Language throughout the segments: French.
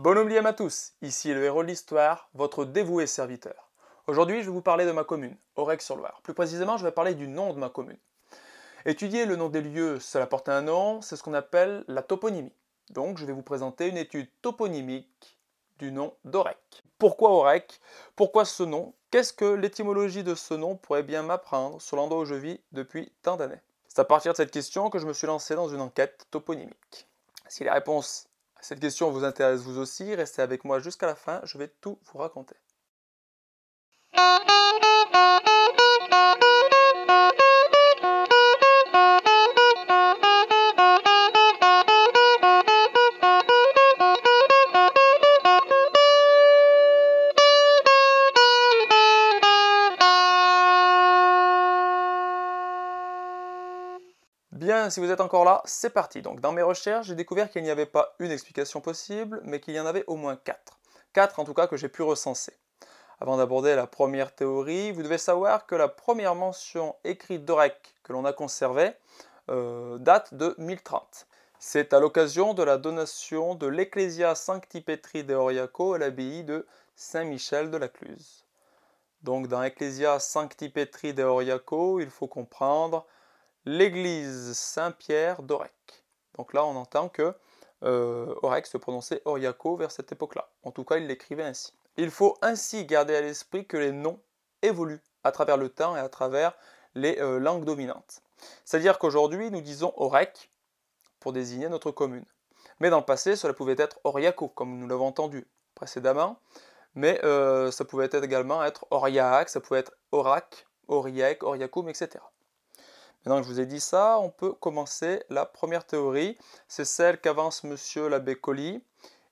Bon oublié à tous, ici le héros de l'histoire, votre dévoué serviteur. Aujourd'hui, je vais vous parler de ma commune, Aurec-sur-Loire. Plus précisément, je vais parler du nom de ma commune. Étudier le nom des lieux, cela porte un nom, c'est ce qu'on appelle la toponymie. Donc, je vais vous présenter une étude toponymique du nom d'Aurec. Pourquoi Aurec? Pourquoi ce nom? Qu'est-ce que l'étymologie de ce nom pourrait bien m'apprendre sur l'endroit où je vis depuis tant d'années? C'est à partir de cette question que je me suis lancé dans une enquête toponymique. Si les réponses à cette question vous intéressent vous aussi, restez avec moi jusqu'à la fin, je vais tout vous raconter. Bien, si vous êtes encore là, c'est parti. Donc dans mes recherches, j'ai découvert qu'il n'y avait pas une explication possible, mais qu'il y en avait au moins 4. 4 en tout cas que j'ai pu recenser. Avant d'aborder la première théorie, vous devez savoir que la première mention écrite d'Aurec que l'on a conservée date de 1030. C'est à l'occasion de la donation de l'Ecclesia Sancti Petri de Auriaco à l'abbaye de Saint-Michel de la Cluse. Donc dans Ecclesia Sancti Petri de Auriaco, il faut comprendre l'église Saint-Pierre d'Aurec. Donc là, on entend que Aurec se prononçait Auriaco vers cette époque-là. En tout cas, il l'écrivait ainsi. Il faut ainsi garder à l'esprit que les noms évoluent à travers le temps et à travers les langues dominantes. C'est-à-dire qu'aujourd'hui, nous disons Aurec pour désigner notre commune. Mais dans le passé, cela pouvait être Auriaco, comme nous l'avons entendu précédemment. Mais ça pouvait également être Auriac, ça pouvait être Aurac, Auriac, Auriacum, etc. Maintenant que je vous ai dit ça, on peut commencer la première théorie. C'est celle qu'avance monsieur l'abbé Colli.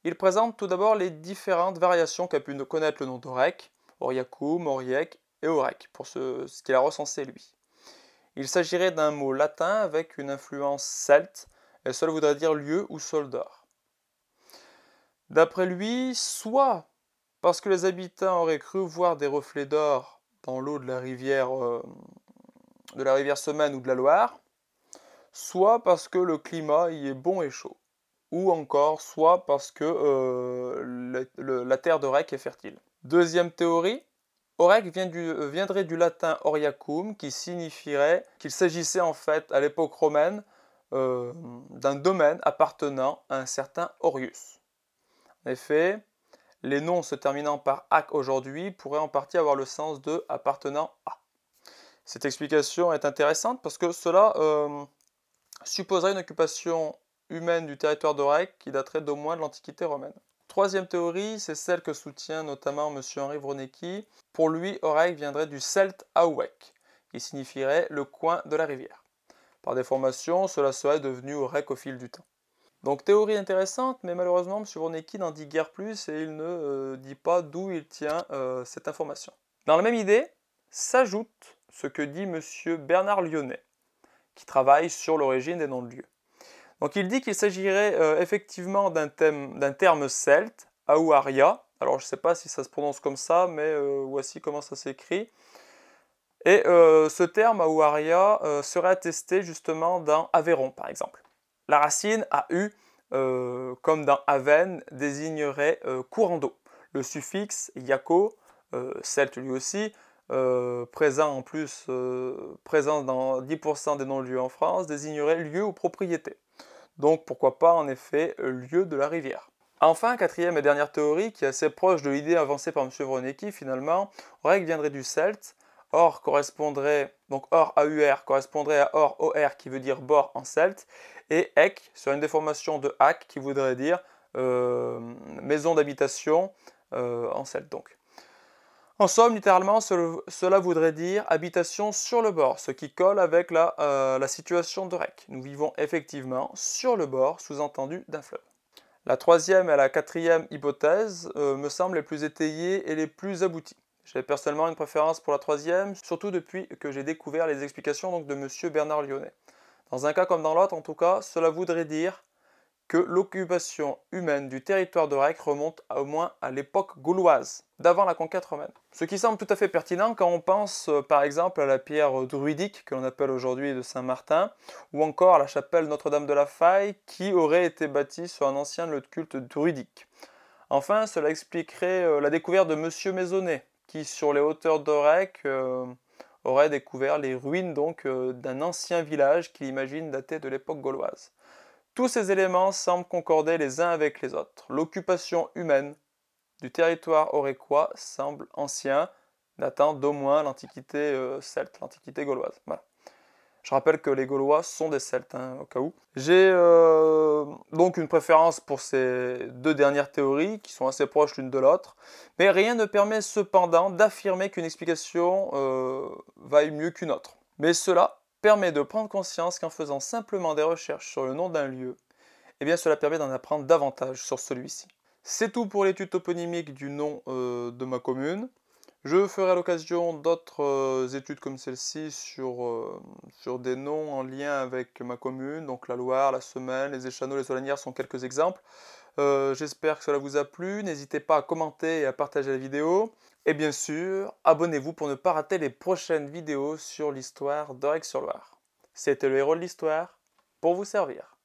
Il présente tout d'abord les différentes variations qu'a pu connaître le nom d'Aurec, Auriacum, Auriec et Aurec, pour ce qu'il a recensé lui. Il s'agirait d'un mot latin avec une influence celte, et cela voudrait dire lieu ou sol d'or. D'après lui, soit parce que les habitants auraient cru voir des reflets d'or dans l'eau de la rivière Semaine ou de la Loire, soit parce que le climat y est bon et chaud, ou encore soit parce que la terre d'Aurec est fertile. Deuxième théorie, Aurec viendrait du latin Auriacum, qui signifierait qu'il s'agissait en fait à l'époque romaine d'un domaine appartenant à un certain Aurius. En effet, les noms se terminant par ac aujourd'hui pourraient en partie avoir le sens de appartenant à. Cette explication est intéressante parce que cela supposerait une occupation humaine du territoire d'Aurec qui daterait d'au moins de l'Antiquité romaine. Troisième théorie, c'est celle que soutient notamment M. Henri Wronecki. Pour lui, Aurec viendrait du celte Aouec, qui signifierait le coin de la rivière. Par déformation, cela serait devenu Aurec au fil du temps. Donc théorie intéressante, mais malheureusement M. Wronecki n'en dit guère plus et il ne dit pas d'où il tient cette information. Dans la même idée, s'ajoute ce que dit M. Bernard Lyonnet, qui travaille sur l'origine des noms de lieux. Donc il dit qu'il s'agirait effectivement d'un terme celte, Aouaria. Alors je ne sais pas si ça se prononce comme ça, mais voici comment ça s'écrit. Et ce terme Aouaria serait attesté justement dans Aveyron, par exemple. La racine AU, comme dans Aven, désignerait courant d'eau. Le suffixe Yako, celte lui aussi, présent dans 10% des non-lieux en France, désignerait lieu ou propriété. Donc pourquoi pas en effet lieu de la rivière. Enfin, quatrième et dernière théorie, qui est assez proche de l'idée avancée par M. Wronecki finalement, Aurec viendrait du celte, or correspondrait, donc or AUR correspondrait à or OR qui veut dire bord en celte, et ec sur une déformation de ac qui voudrait dire maison d'habitation en celte donc. En somme, littéralement, cela voudrait dire habitation sur le bord, ce qui colle avec la situation d'Aurec. Nous vivons effectivement sur le bord, sous-entendu, d'un fleuve. La troisième et la quatrième hypothèse me semblent les plus étayées et les plus abouties. J'ai personnellement une préférence pour la troisième, surtout depuis que j'ai découvert les explications donc, de M. Bernard Lyonnet. Dans un cas comme dans l'autre, en tout cas, cela voudrait dire que l'occupation humaine du territoire d'Aurec remonte au moins à l'époque gauloise, d'avant la conquête romaine. Ce qui semble tout à fait pertinent quand on pense par exemple à la pierre druidique que l'on appelle aujourd'hui de Saint-Martin, ou encore à la chapelle Notre-Dame de la Faille qui aurait été bâtie sur un ancien lieu de culte druidique. Enfin, cela expliquerait la découverte de Monsieur Maisonnet, qui sur les hauteurs d'Aurec aurait découvert les ruines donc d'un ancien village qu'il imagine dater de l'époque gauloise. Tous ces éléments semblent concorder les uns avec les autres. L'occupation humaine du territoire aurécois semble ancien, datant d'au moins l'Antiquité celte, l'Antiquité gauloise. Voilà. Je rappelle que les Gaulois sont des Celtes, hein, au cas où. J'ai donc une préférence pour ces deux dernières théories, qui sont assez proches l'une de l'autre, mais rien ne permet cependant d'affirmer qu'une explication vaille mieux qu'une autre. Mais cela permet de prendre conscience qu'en faisant simplement des recherches sur le nom d'un lieu, eh bien cela permet d'en apprendre davantage sur celui-ci. C'est tout pour l'étude toponymique du nom de ma commune. Je ferai à l'occasion d'autres études comme celle-ci sur des noms en lien avec ma commune, donc la Loire, la Semelle, les Échanots, les Solanières sont quelques exemples. J'espère que cela vous a plu, n'hésitez pas à commenter et à partager la vidéo. Et bien sûr, abonnez-vous pour ne pas rater les prochaines vidéos sur l'histoire d'Aurec-sur-Loire. C'était le héros de l'histoire, pour vous servir.